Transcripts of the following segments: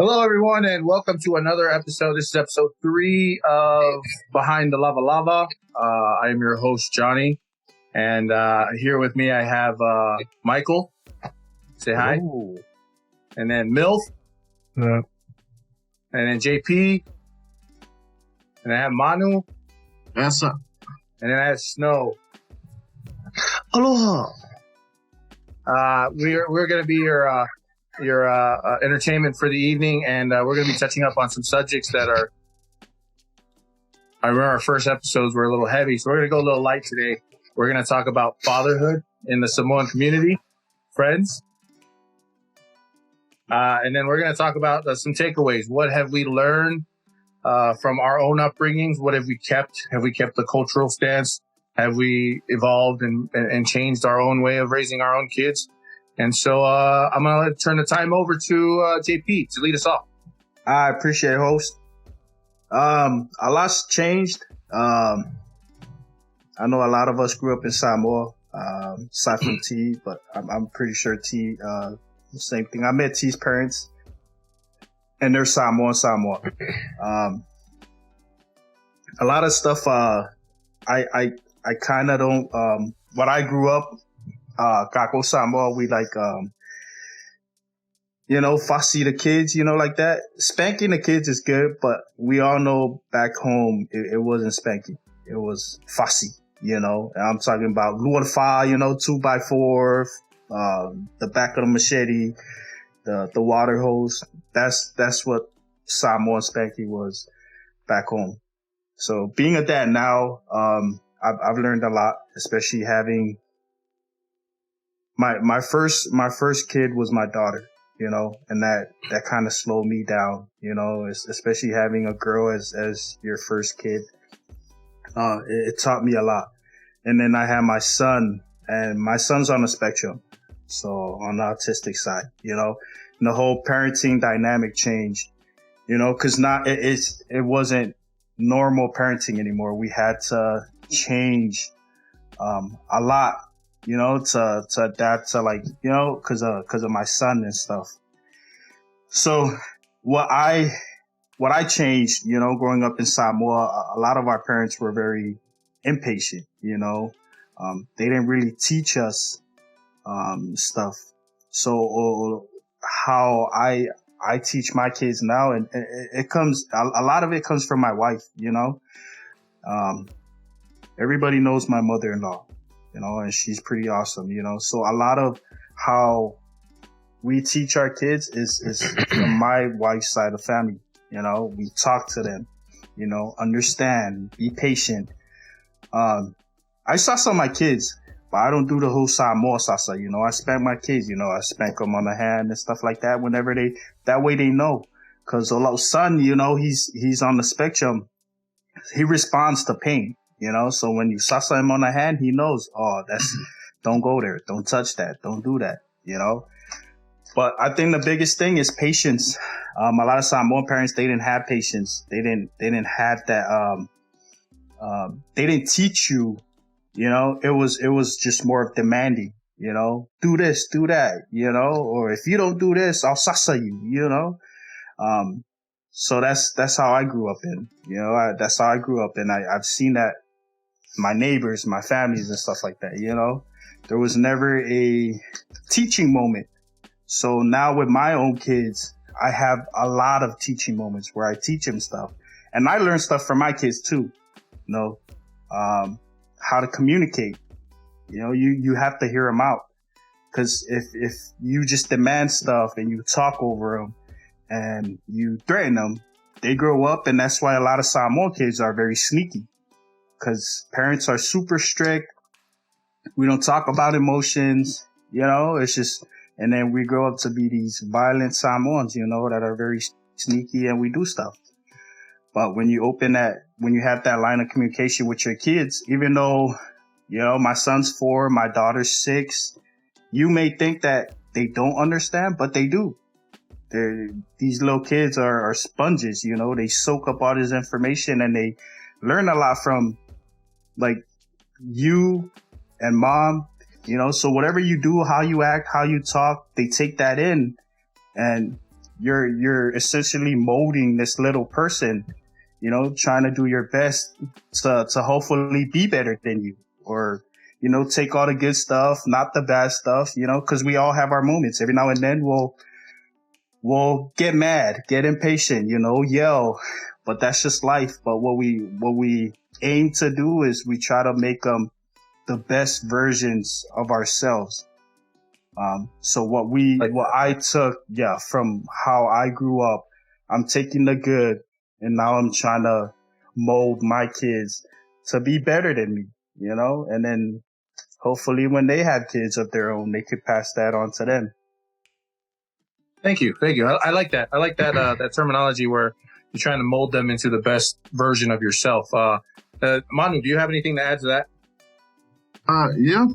Hello, everyone, and welcome to another episode. This is episode 3 of Behind the Lava Lava. I am your host, Johnny, and here with me I have Michael. Say hi. Ooh. And then Milf. Yeah. And then JP. And I have Manu. Sasa. And then I have Snow. Aloha. We're going to be your entertainment for the evening, and we're going to be touching up on some subjects that are. I remember our first episodes were a little heavy, so we're going to go a little light today. We're going to talk about fatherhood in the Samoan community, friends, and then we're going to talk about some takeaways. What have we learned from our own upbringings? What have we kept? Have we kept the cultural stance? Have we evolved and changed our own way of raising our own kids? And so I'm going to turn the time over to JP to lead us off. I appreciate it, host. A lot's changed. I know a lot of us grew up in Samoa, aside from T, but I'm pretty sure T, the same thing. I met T's parents, and they're Samoa. A lot of stuff, I kind of don't, when I grew up, Kako Samoa, we like, fussy the kids, like that. Spanking the kids is good, but we all know back home, it wasn't spanking. It was fussy, And I'm talking about luafa, 2x4, the back of the machete, the water hose. That's what Samoan spanking was back home. So being a dad now, I've learned a lot, especially having my first kid was my daughter, and that kind of slowed me down, especially having a girl as your first kid. It taught me a lot. And then I had my son, and my son's on the spectrum. So on the autistic side, and the whole parenting dynamic changed, cause it wasn't normal parenting anymore. We had to change, a lot. To adapt to cause of my son and stuff. So what I changed, growing up in Samoa, a lot of our parents were very impatient, they didn't really teach us, stuff. So how I teach my kids now, and it comes, a lot of it comes from my wife, everybody knows my mother-in-law. And she's pretty awesome, So a lot of how we teach our kids is from my wife's side of the family. We talk to them, understand, be patient. I Sasa my kids, but I don't do the whole Samoa Sasa, I spank my kids, I spank them on the hand and stuff like that whenever that way they know. Cause a little son, he's on the spectrum. He responds to pain. So when you Sasa him on the hand, he knows, don't go there. Don't touch that. Don't do that, But I think the biggest thing is patience. A lot of Samoan parents, they didn't have patience. They didn't have that, they didn't teach you, it was just more of demanding, do this, do that, or if you don't do this, I'll Sasa you, So that's how I grew up in, that's how I grew up. And I've seen that my neighbors, my families and stuff like that, there was never a teaching moment. So now with my own kids, I have a lot of teaching moments where I teach them stuff, and I learn stuff from my kids too, how to communicate, you have to hear them out. Cause if you just demand stuff and you talk over them and you threaten them, they grow up. And that's why a lot of Samoan kids are very sneaky. Because parents are super strict. We don't talk about emotions, it's just, and then we grow up to be these violent Samoans, that are very sneaky and we do stuff. But when you have that line of communication with your kids, even though, my son's 4, my daughter's 6, you may think that they don't understand, but they do. These little kids are sponges, they soak up all this information and they learn a lot from like you and mom, so whatever you do, how you act, how you talk, they take that in and you're essentially molding this little person, you know, trying to do your best to hopefully be better than you, or, you know, take all the good stuff, not the bad stuff, you know, because we all have our moments. Every now and then we'll get mad, get impatient, you know, yell, but that's just life. But what we aim to do is we try to make them the best versions of ourselves. So what I took, from how I grew up, I'm taking the good, and now I'm trying to mold my kids to be better than me, you know, and then hopefully when they have kids of their own, they could pass that on to them. Thank you. I like that. I like that that terminology where you're trying to mold them into the best version of yourself. Manu, do you have anything to add to that? Yeah.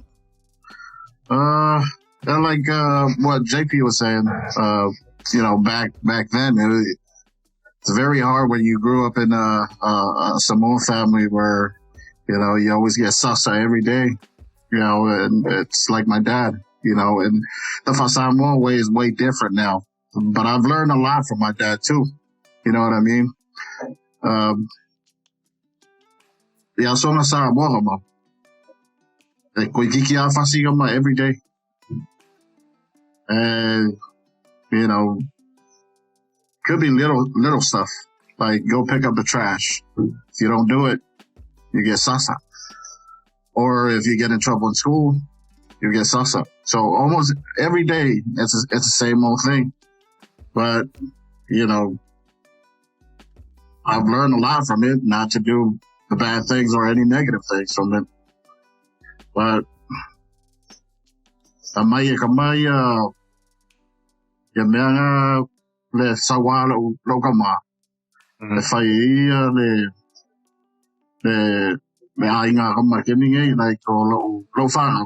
I like what JP was saying. You know, back then, it's very hard when you grew up in a Samoan family where, you know, you always get Sasa every day. You know, and it's like my dad. You know, and the Samoan way is way different now. But I've learned a lot from my dad too. You know what I mean? Yeah, so na sa mo mo. Ko kikia fasiga ma every day. And, you know, could be little stuff, like go pick up the trash. If you don't do it, you get Sasa. Or if you get in trouble in school, you get Sasa. So almost every day, it's the same old thing. But, you know, I've learned a lot from it, not to do the bad things or any negative things from it. But, ya mea le sawa lo kama le fai le ainga kama ke ninge like lo fa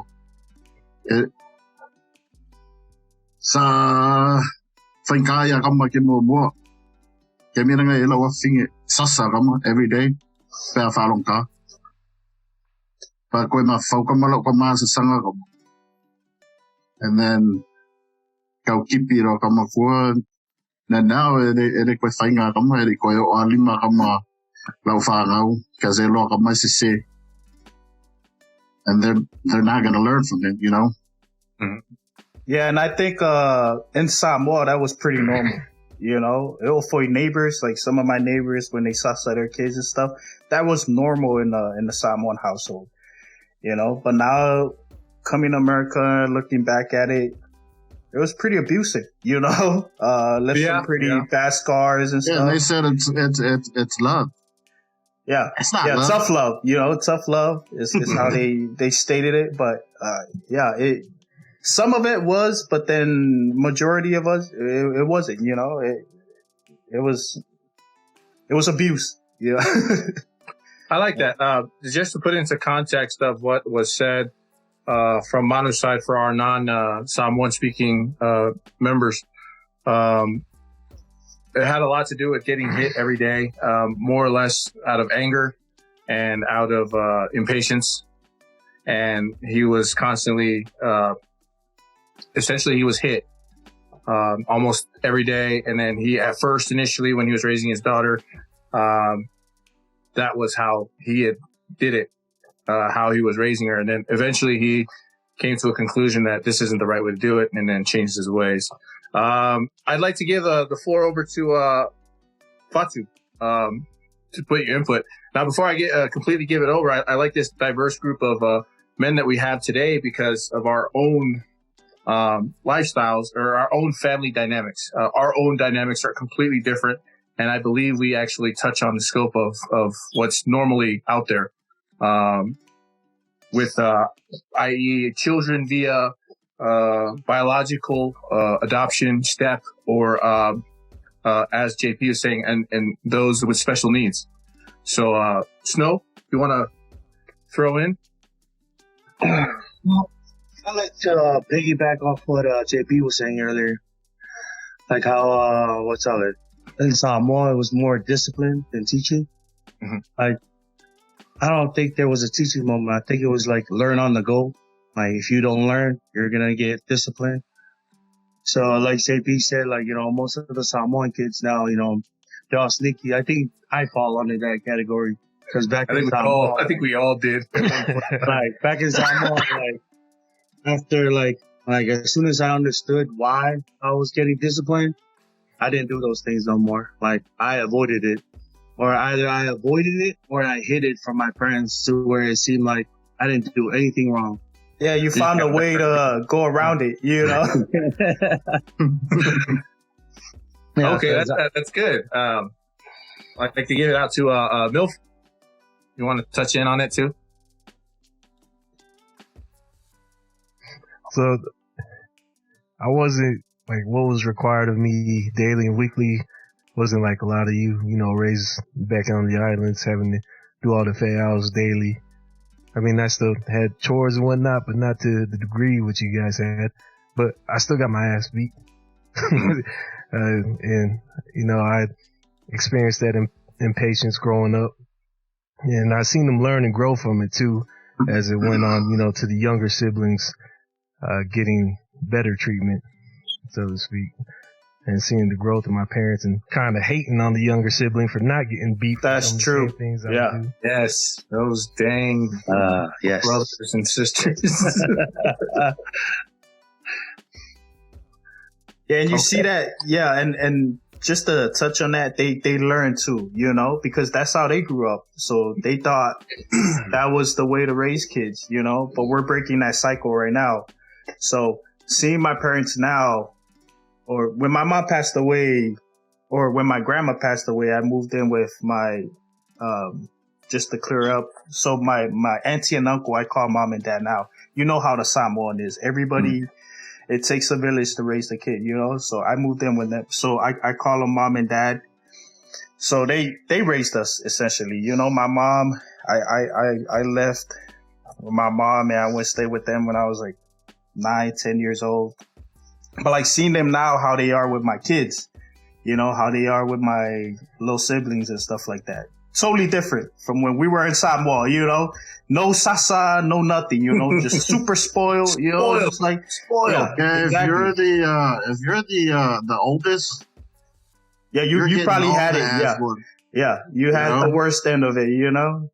sa fai kaya kama ke mo ke mi nga lo finge Sasa kama every day pa fa long ka pa ko ma fa kama lo kama sa sanga kama, and then kau kipi ro kama kua na now ele koe whainga kama ele koe o alima kama lau whāngau because they lo kama sise, and they're not going to learn from it, you know. Mm-hmm. Yeah, and I think in Samoa that was pretty normal, you know. It was for neighbors, like some of my neighbors when they saw their kids and stuff, that was normal in the Samoan household, you know. But now coming to America, looking back at it, it was pretty abusive, you know. Left some pretty bad scars and stuff. Yeah, they said it's love. Yeah, it's not love. Tough love. You know, tough love is how they stated it. But some of it was, but then majority of us it wasn't. You know, it was abuse. Yeah, I like that. Just to put into context of what was said. From Manu's side for our non-Samoan speaking members. It had a lot to do with getting hit every day, more or less out of anger and out of impatience. And he was constantly, essentially he was hit almost every day. And then at first, initially, when he was raising his daughter, that was how he did it. How he was raising her. And then eventually he came to a conclusion that this isn't the right way to do it, and then changed his ways. I'd like to give the floor over to Fatu to put your input. Now, before I completely give it over, I like this diverse group of men that we have today because of our own lifestyles or our own family dynamics. Our own dynamics are completely different, and I believe we actually touch on the scope of what's normally out there. With i.e. children via biological adoption step, or as JP is saying, and those with special needs. So Snow, you want to throw in? Well, I'd like to piggyback off what JP was saying earlier, like how in Samoa it was more discipline than teaching. Mm-hmm. Like, I don't think there was a teaching moment. I think it was like learn on the go. Like if you don't learn, you're gonna get disciplined. So like JP said, like, most of the Samoan kids now, they're all sneaky. I think I fall under that category because back in Samoa, I think we all did. like back in Samoa, like after like as soon as I understood why I was getting disciplined, I didn't do those things no more. Like I avoided it, or either I avoided it or I hid it from my parents to where it seemed like I didn't do anything wrong. Yeah, you found a way to go around it, Yeah, okay, that's good. I'd like to give it out to Milf. You want to touch in on it too? So I wasn't like what was required of me daily and weekly wasn't like a lot of you, raised back on the islands, having to do all the hours daily. I mean, I still had chores and whatnot, but not to the degree which you guys had. But I still got my ass beat. And, I experienced that impatience growing up. And I seen them learn and grow from it too, as it went on, to the younger siblings, getting better treatment, so to speak. And seeing the growth of my parents and kind of hating on the younger sibling for not getting beat. That's true. Things Yeah. I do. Yes, those dang yes. brothers and sisters. Yeah, and you see that, and just to touch on that, they learn too, because that's how they grew up. So they thought that was the way to raise kids, but we're breaking that cycle right now. So seeing my parents now, or when my mom passed away, or when my grandma passed away, I moved in with my, just to clear up. So my auntie and uncle, I call mom and dad now. You know how the Samoan is. Everybody, it takes a village to raise the kid, So I moved in with them. So I call them mom and dad. So they raised us essentially. My mom, I left with my mom and I went to stay with them when I was like 9, 10 years old. But like seeing them now, how they are with my kids, how they are with my little siblings and stuff like that. Totally different from when we were in Samoa, no Sasa, no nothing, just super spoiled, just like spoiled. Yeah, exactly. If you're the oldest, yeah, you probably had it, yeah, you had the worst end of it,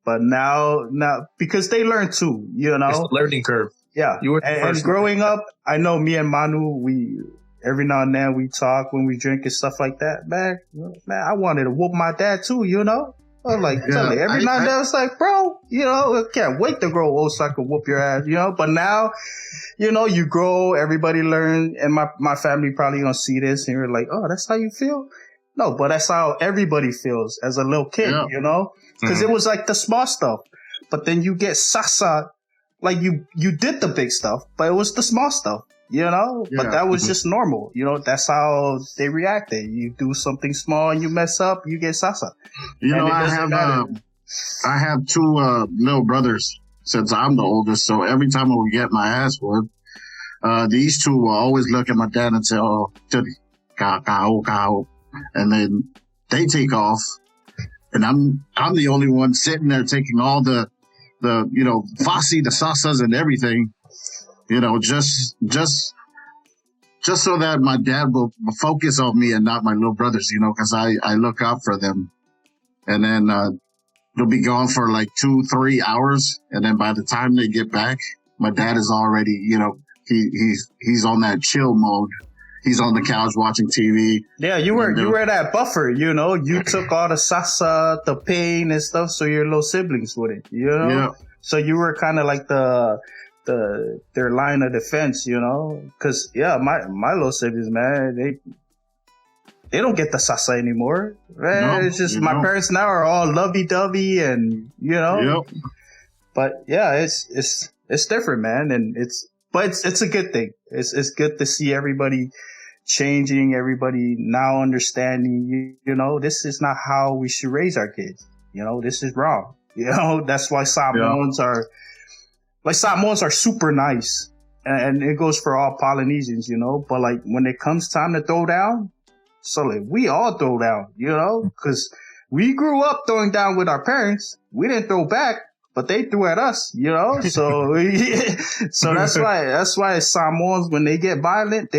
but now because they learn too, It's the learning curve. Yeah, you were and growing up, I know me and Manu, we every now and then we talk when we drink and stuff like that. Man, I wanted to whoop my dad too, I was like, every now and then it's like, bro, I can't wait to grow old so I can whoop your ass, But now, you grow, everybody learn, and my family probably gonna see this and you're like, oh, that's how you feel? No, but that's how everybody feels as a little kid, Because it was like the small stuff, but then you get Sasa. Like you did the big stuff, but it was the small stuff, but that was just normal. That's how they reacted. You do something small and you mess up, you get Sasa. I have 2 little brothers since I'm the oldest. So every time I would get my ass whooped, these 2 will always look at my dad and say, "Oh, ka," and then they take off, and I'm the only one sitting there taking all the Fossy, the Sasas and everything, just so that my dad will focus on me and not my little brothers, because I look out for them. And then, they'll be gone for like 2-3 hours. And then by the time they get back, my dad is already, he's on that chill mode. He's on the couch watching TV. Yeah, you were that buffer, You took all the Sasa, the pain and stuff, so your little siblings wouldn't, Yeah. So you were kind of like their line of defense, Because my little siblings, man, they don't get the Sasa anymore. Man, No, it's just my parents now are all lovey-dovey and Yep. But yeah, it's different, man, and it's a good thing. It's good to see everybody changing, everybody now understanding, this is not how we should raise our kids. This is wrong. That's why Samoans are super nice. And it goes for all Polynesians, but like when it comes time to throw down, so like we all throw down, cause we grew up throwing down with our parents. We didn't throw back, but they threw at us, so, so that's why Samoans, when they get violent,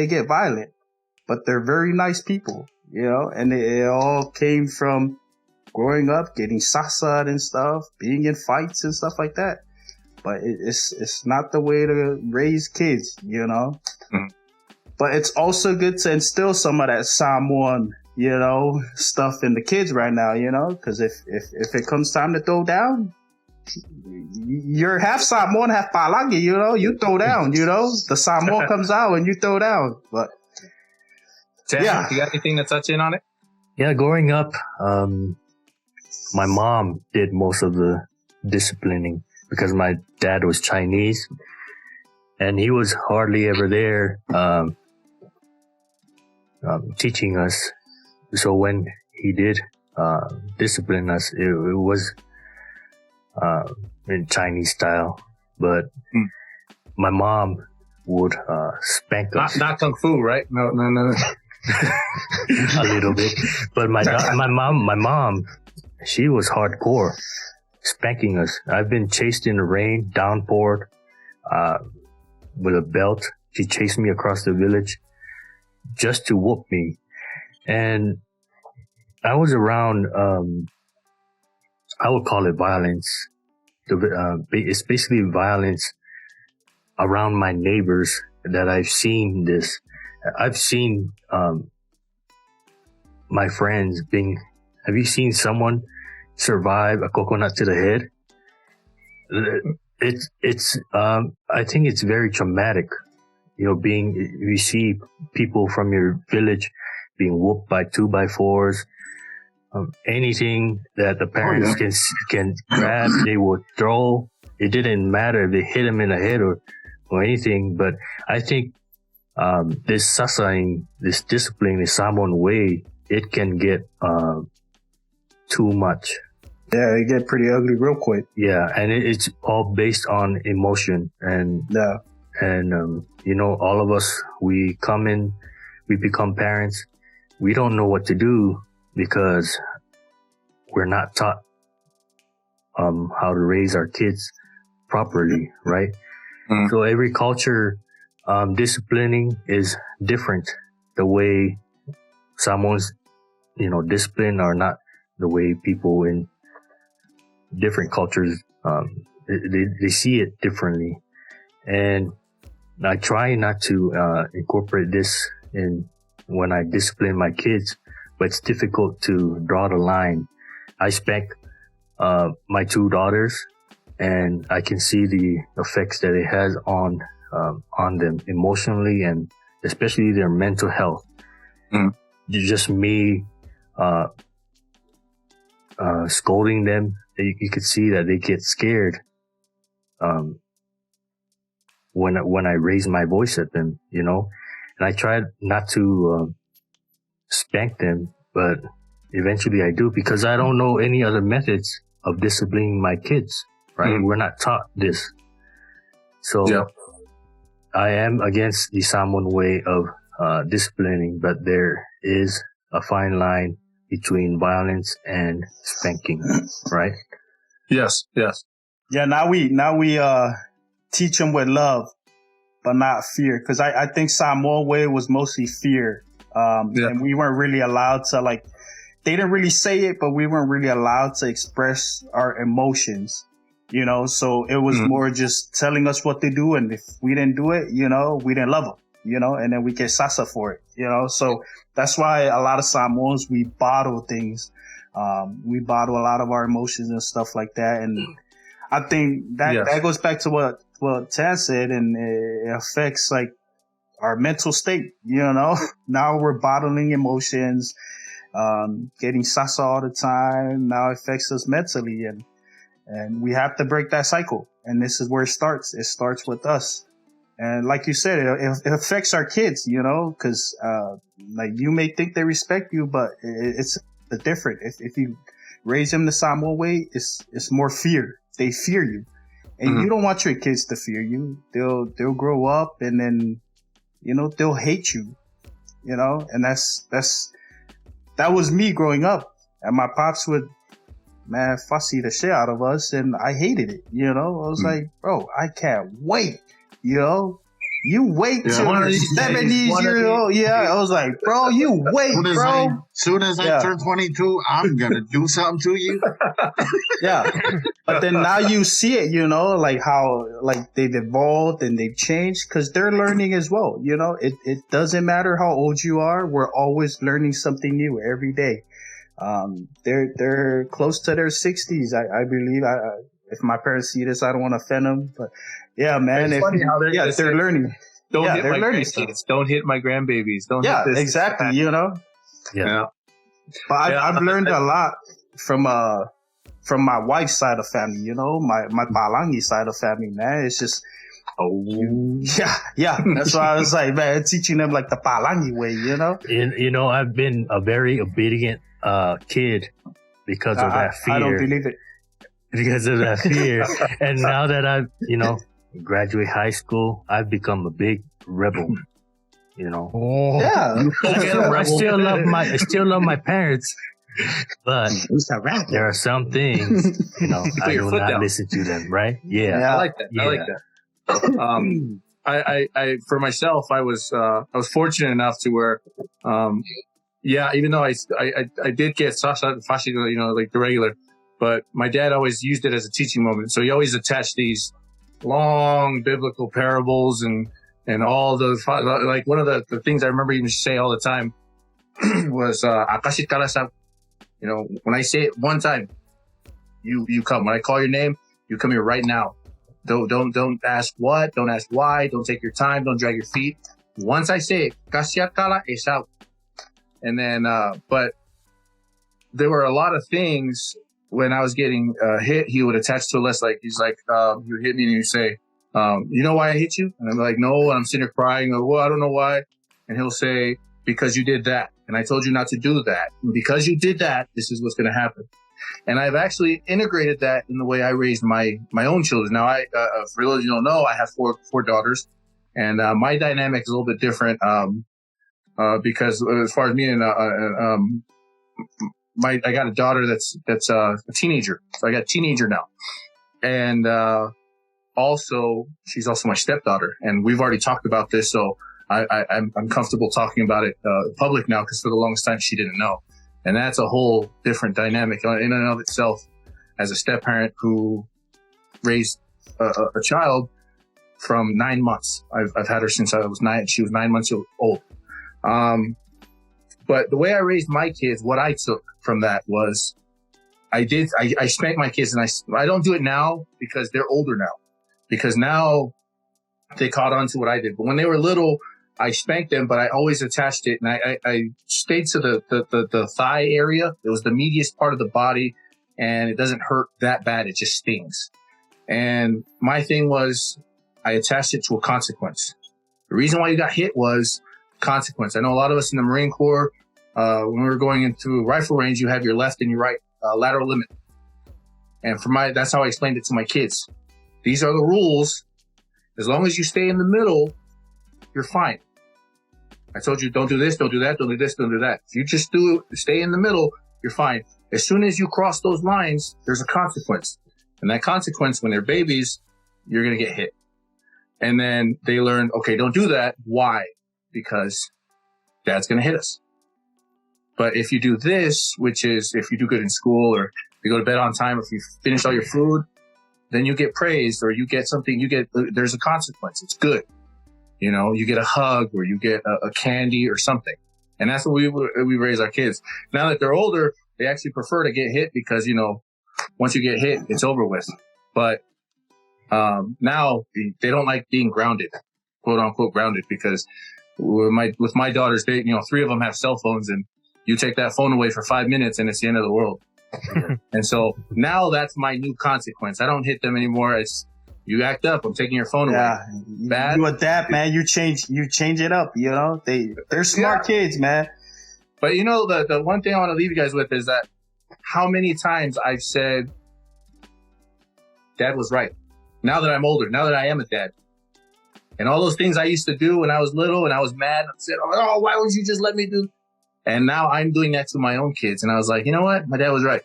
but they're very nice people, you know, and it all came from growing up, getting Sasa and stuff, being in fights and stuff like that. But it's not the way to raise kids, you know. Mm-hmm. But it's also good to instill some of that Samoan, you know, stuff in the kids right now, you know, because if it comes time to throw down, you're half Samoan, half Palangi, you know, you throw down, you know, the Samoan comes out and you throw down. But Sam, yeah, you got anything to touch in on it? Yeah, growing up, my mom did most of the disciplining because my dad was Chinese and he was hardly ever there teaching us. So when he did discipline us, it was in Chinese style, but my mom would spank us. Not kung fu, right? No. A little bit, but my mom, she was hardcore, spanking us. I've been chased in the rain, downpoured, with a belt. She chased me across the village just to whoop me. And I was around, I would call it violence. It's basically violence around my neighbors that I've seen this. I've seen, my friends have you seen someone survive a coconut to the head? I think it's very traumatic, you know, you see people from your village being whooped by 2x4s, anything that the parents can grab, they would throw. It didn't matter if they hit them in the head or anything, but I think, this sasaing, this discipline, the Samoan way, it can get, too much. Yeah, it get pretty ugly real quick. Yeah, and it's all based on emotion and you know, all of us, we become parents. We don't know what to do because we're not taught how to raise our kids properly, right? Mm-hmm. So every culture disciplining is different. The way Samoans, you know, discipline are not the way people in different cultures, they see it differently. And I try not to incorporate this in when I discipline my kids, but it's difficult to draw the line. I spank my two daughters, and I can see the effects that it has on them emotionally and especially their mental health. Just me scolding them, you could see that they get scared when I raise my voice at them, you know. And I tried not to spank them, but eventually I do because I don't know any other methods of disciplining my kids, right? We're not taught this. So I am against the Samoan way of disciplining, but there is a fine line between violence and spanking, right? Yes. Yeah, now we teach them with love, but not fear. Because I think Samoa way was mostly fear. And we weren't really allowed to, like, they didn't really say it, but we weren't really allowed to express our emotions, you know? So it was more just telling us what to do. And if we didn't do it, you know, we didn't love them, you know, and then we get Sasa for it, you know? So that's why a lot of Samoans, we bottle things. We bottle a lot of our emotions and stuff like that. And I think that goes back to what Tan said, and it affects like our mental state, you know. Now we're bottling emotions, getting Sasa all the time. Now it affects us mentally, and we have to break that cycle. And this is where it starts. It starts with us. And like you said, it affects our kids, you know, because like you may think they respect you, but it's different. If you raise them the Samoan way, it's more fear. They fear you, and you don't want your kids to fear you. They'll grow up, and then, you know, they'll hate you, you know. And that was me growing up, and my pops would, man, fussy the shit out of us, and I hated it, you know. I was like, bro, I can't wait, you know, You wait till you're 70 years old. Yeah, I was like, bro, you wait, bro. Soon as I turn 22, I'm gonna do something to you. Yeah, but then now you see it, you know, like how like they've evolved and they've changed because they're learning as well. You know, it doesn't matter how old you are. We're always learning something new every day. They're close to their 60s, I believe. If my parents see this, I don't want to offend them, but yeah, man. It's funny how they're learning. Don't hit my grandkids. Don't hit my grandbabies. Don't hit this. Exactly. You know. Yeah. But I've learned a lot from my wife's side of family. You know, my Palangi side of family, man. It's just. Yeah. That's why I was like, man, teaching them like the Palangi way. You know. You know, I've been a very obedient kid because of that fear. I don't believe it. Because of that fear. And now that I've, graduate high school, I've become a big rebel. You know. Oh. Yeah. I still love my parents, but there are some things, I do not listen to them. Right? Yeah. I like that. Yeah. I like that. I for myself, I was fortunate enough to where, even though I did get Sasa fashigo, like the regular. But my dad always used it as a teaching moment. So he always attached these long biblical parables and all the, like one of the things I remember he used to say all the time was, Akashi Karasa, when I say it one time, you come. When I call your name, you come here right now. Don't ask what, don't ask why, don't take your time, don't drag your feet. Once I say it, Kashiakala is out. And then, but there were a lot of things. When I was getting hit, he would attach to a list. He's like, you hit me and you say, you know why I hit you? And I'm like, no. And I'm sitting there crying. Well, I don't know why. And he'll say, because you did that. And I told you not to do that. And because you did that, this is what's going to happen. And I've actually integrated that in the way I raised my own children. Now, for those of you who don't know, I have four daughters. And my dynamic is a little bit different because as far as me and I got a daughter that's a teenager. So I got a teenager now. And also, she's also my stepdaughter. And we've already talked about this, so I'm comfortable talking about it public now because for the longest time she didn't know. And that's a whole different dynamic in and of itself as a step parent who raised a child from 9 months. I've had her since I was 9. She was 9 months old. But the way I raised my kids, what I took from that was I spanked my kids, and I don't do it now because they're older now, because now they caught on to what I did. But when they were little, I spanked them, but I always attached it, and I stayed to the thigh area. It was the meatiest part of the body, and it doesn't hurt that bad. It just stings. And my thing was I attached it to a consequence. The reason why you got hit was consequence. I know a lot of us in the Marine Corps, when we were going into rifle range, you have your left and your right lateral limit. And that's how I explained it to my kids. These are the rules. As long as you stay in the middle, you're fine. I told you, don't do this, don't do that, don't do this, don't do that. If you just stay in the middle, you're fine. As soon as you cross those lines, there's a consequence. And that consequence, when they're babies, you're going to get hit. And then they learn, okay, don't do that. Why? Because dad's going to hit us. But if you do this, which is if you do good in school or if you go to bed on time, or if you finish all your food, then you get praised, or you get something, there's a consequence. It's good. You get a hug, or you get a candy or something. And that's what we raise our kids. Now that they're older, they actually prefer to get hit because, once you get hit, it's over with. But now they don't like being grounded, quote unquote grounded, because with my daughters, they, 3 of them have cell phones, and you take that phone away for 5 minutes and it's the end of the world. And so now that's my new consequence. I don't hit them anymore. It's, you act up, I'm taking your phone away. Bad. You adapt, man. You change it up, They're smart kids, man. But the one thing I want to leave you guys with is that how many times I've said, Dad was right. Now that I'm older, now that I am a dad. And all those things I used to do when I was little and I was mad, I said, oh, why would you just let me do? And now I'm doing that to my own kids. And I was like, you know what? My dad was right.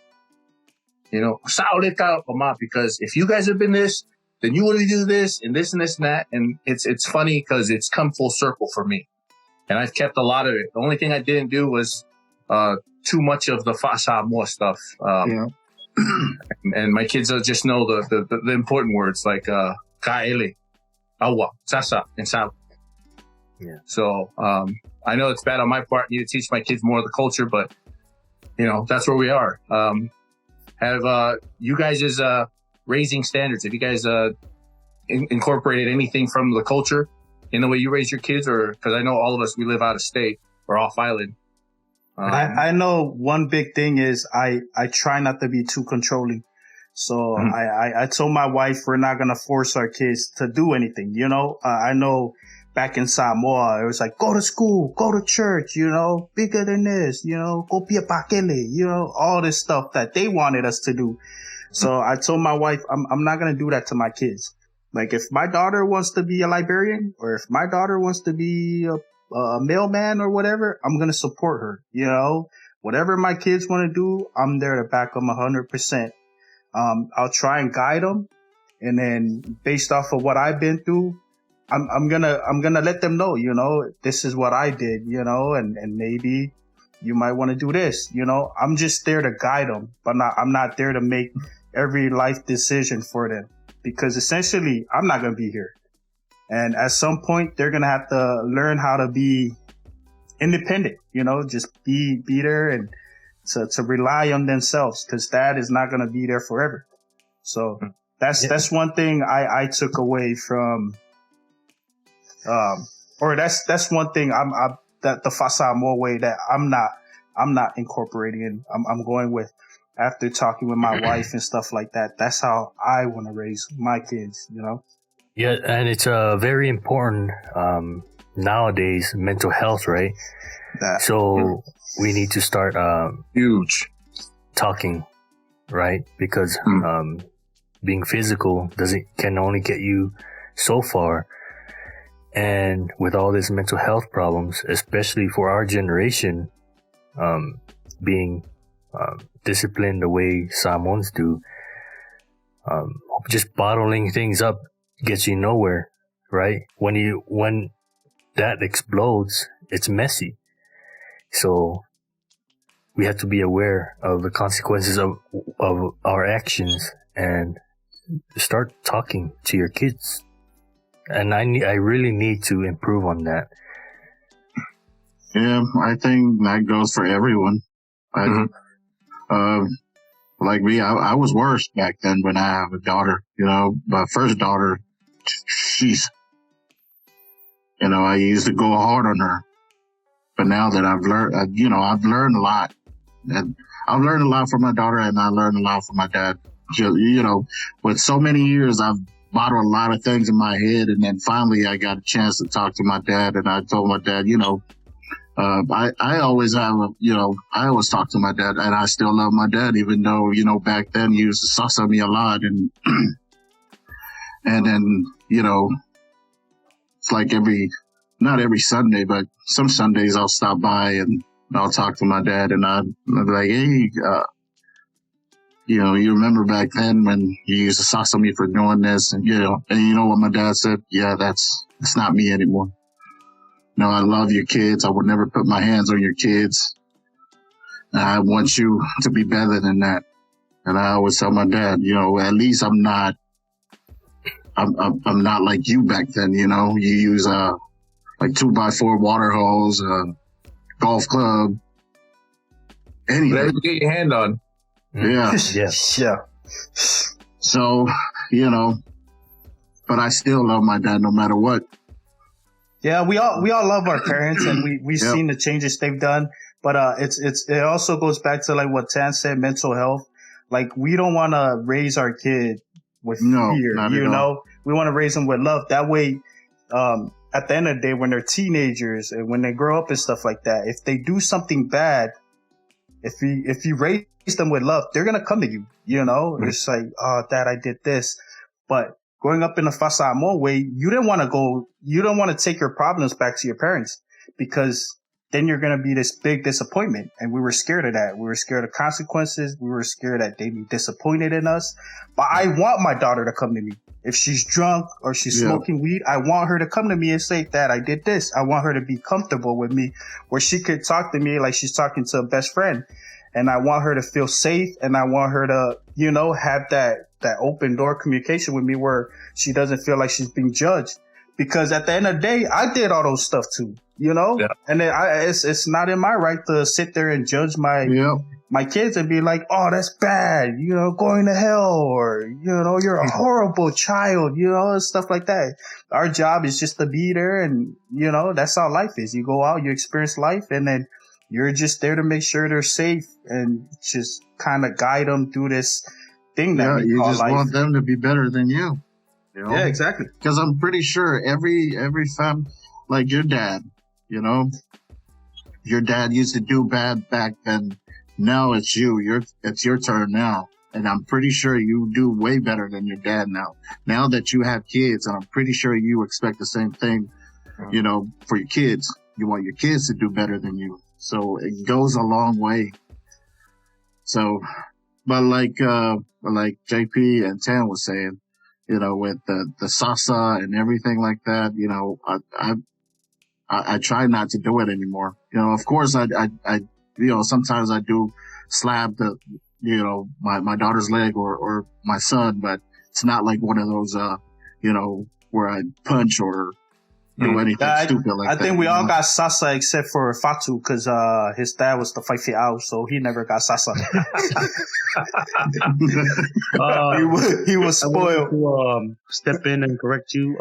Because if you guys have been this, then you would do this and this and this and that. And it's funny because it's come full circle for me. And I've kept a lot of it. The only thing I didn't do was too much of the Samoan stuff. And my kids just know the important words like kaele, awa, Sasa, and Sa. Yeah. So I know it's bad on my part. I need to teach my kids more of the culture, but that's where we are. Have you guys' raising standards? Have you guys incorporated anything from the culture in the way you raise your kids? Or because I know all of us, we live out of state or off island. I know one big thing is I try not to be too controlling. So I told my wife we're not going to force our kids to do anything. I know back in Samoa, it was like, go to school, go to church, bigger than this, go be a pakele, all this stuff that they wanted us to do. So I told my wife, I'm not going to do that to my kids. Like if my daughter wants to be a librarian or if my daughter wants to be a mailman or whatever, I'm going to support her. Whatever my kids want to do, I'm there to back them 100%. I'll try and guide them. And then based off of what I've been through, I'm gonna let them know, this is what I did, and maybe you might want to do this, I'm just there to guide them, but I'm not there to make every life decision for them because essentially I'm not going to be here. And at some point they're going to have to learn how to be independent, just be there and to rely on themselves because dad is not going to be there forever. So that's one thing I took away from, or that's one thing that the Samoan way that I'm not incorporating in. I'm going with after talking with my wife and stuff like that. That's how I want to raise my kids, Yeah, and it's very important nowadays, mental health, right? So we need to start huge talking, right? Because being physical can only get you so far. And with all these mental health problems, especially for our generation, being disciplined the way Samoans do, just bottling things up gets you nowhere, right? When that explodes, it's messy. So we have to be aware of the consequences of our actions and start talking to your kids. And I really need to improve on that. Yeah, I think that goes for everyone. Like me, I was worse back then when I have a daughter. My first daughter, she's, I used to go hard on her. But now that I've learned, I've learned a lot. And I've learned a lot from my daughter and I learned a lot from my dad. With so many years, I've bottled a lot of things in my head. And then finally I got a chance to talk to my dad and I told my dad, I always I always talk to my dad and I still love my dad, even though, back then he used to Sasa me a lot. And, and then, it's like not every Sunday, but some Sundays I'll stop by and I'll talk to my dad and I'll be like, hey, you remember back then when you used to Sasa me for doing this and, and you know what my dad said? Yeah, that's not me anymore. I love your kids. I would never put my hands on your kids. And I want you to be better than that. And I always tell my dad, at least I'm not like you back then, you use, like 2x4 water hose, golf club, anything. Whatever you get your hand on. Yeah. Yeah. So, but I still love my dad no matter what. Yeah, we all love our parents and we've seen the changes they've done. But it also goes back to like what Tan said, mental health. Like we don't want to raise our kid with fear, we want to raise them with love. That way, at the end of the day, when they're teenagers and when they grow up and stuff like that, if they do something bad, if you raise them with love, they're gonna come to you. It's like, oh, Dad, I did this. But growing up in the Samoan way, you don't want to take your problems back to your parents because then you're going to be this big disappointment. And we were scared of that. We were scared of consequences. We were scared that they'd be disappointed in us. But I want my daughter to come to me. If she's drunk or she's smoking weed, I want her to come to me and say that I did this. I want her to be comfortable with me where she could talk to me like she's talking to a best friend. And I want her to feel safe, and I want her to, you know, have that open door communication with me where she doesn't feel like she's being judged. Because at the end of the day, I did all those stuff too, you know? Yeah. And then it's not in my right to sit there and judge my kids and be like, oh, that's bad, you know, going to hell, or, you know, you're a horrible child, you know, and stuff like that. Our job is just to be there, and, you know, that's how life is. You go out, you experience life, and then you're just there to make sure they're safe and just kind of guide them through this thing that we call life. You just want them to be better than you. You know? Yeah, exactly. Because I'm pretty sure every fam, like your dad, you know, your dad used to do bad back then. Now it's you. It's your turn now. And I'm pretty sure you do way better than your dad now. Now that you have kids, and I'm pretty sure you expect the same thing, you know, for your kids. You want your kids to do better than you. So it goes a long way. So, but like JP and Tan was saying, you know, with the Sasa and everything like that, you know, I try not to do it anymore. You know, of course I you know, sometimes I do slap you know, my daughter's leg or my son, but it's not like one of those, you know, where I punch or do anything stupid like that. I think we all got Sasa except for Fatu, because his dad was the Faifi out, so he never got Sasa. He was spoiled. To step in and correct you.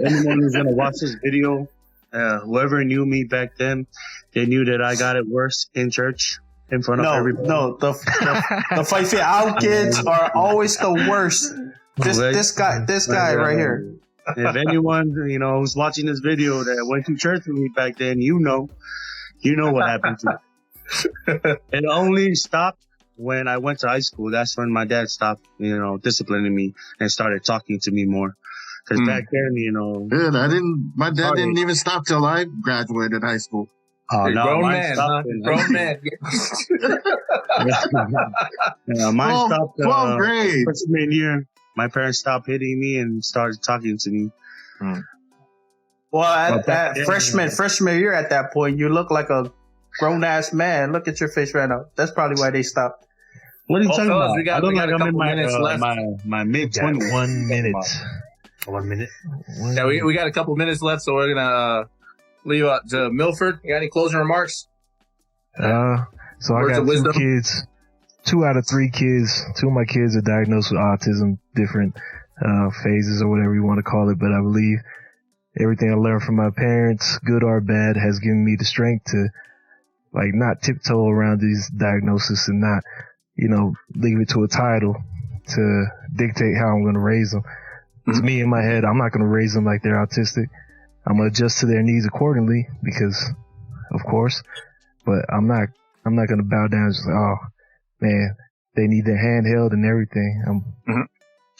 Anyone who's gonna watch this video, whoever knew me back then, they knew that I got it worse in church in front of everybody. No, the Faifi out kids are always the worst. This guy right here. If anyone, you know, who's watching this video that went to church with me back then, you know what happened to me. It only stopped when I went to high school. That's when my dad stopped, you know, disciplining me and started talking to me more. Because back then, you know, my dad didn't even stop till I graduated high school. Oh, no, grown man, grown man. Mine stopped 12th grade. Freshman year. My parents stopped hitting me and started talking to me. Well, at freshman year, at that point, you look like a grown ass man. Look at your face right now. That's probably why they stopped. What are you talking about? We got a couple minutes left. My mid 20s. 1 minute. 1 minute. Yeah, we got a couple minutes left, so we're gonna leave to Milford. You got any closing remarks? So I got 2 kids. 2 out of 3 kids. 2 of my kids are diagnosed with autism, different phases or whatever you want to call it. But I believe everything I learned from my parents, good or bad, has given me the strength to like not tiptoe around these diagnoses and not, you know, leave it to a title to dictate how I'm going to raise them. It's me in my head. I'm not going to raise them like they're autistic. I'm going to adjust to their needs accordingly because, of course, but I'm not going to bow down and just like, oh, man, they need their handheld and everything.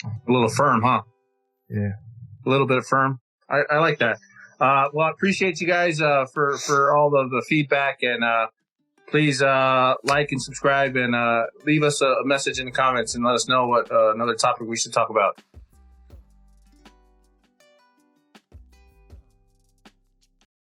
A little firm, huh? Yeah. A little bit of firm. I like that. Well, I appreciate you guys for all of the feedback, and please like and subscribe and leave us a message in the comments and let us know what another topic we should talk about.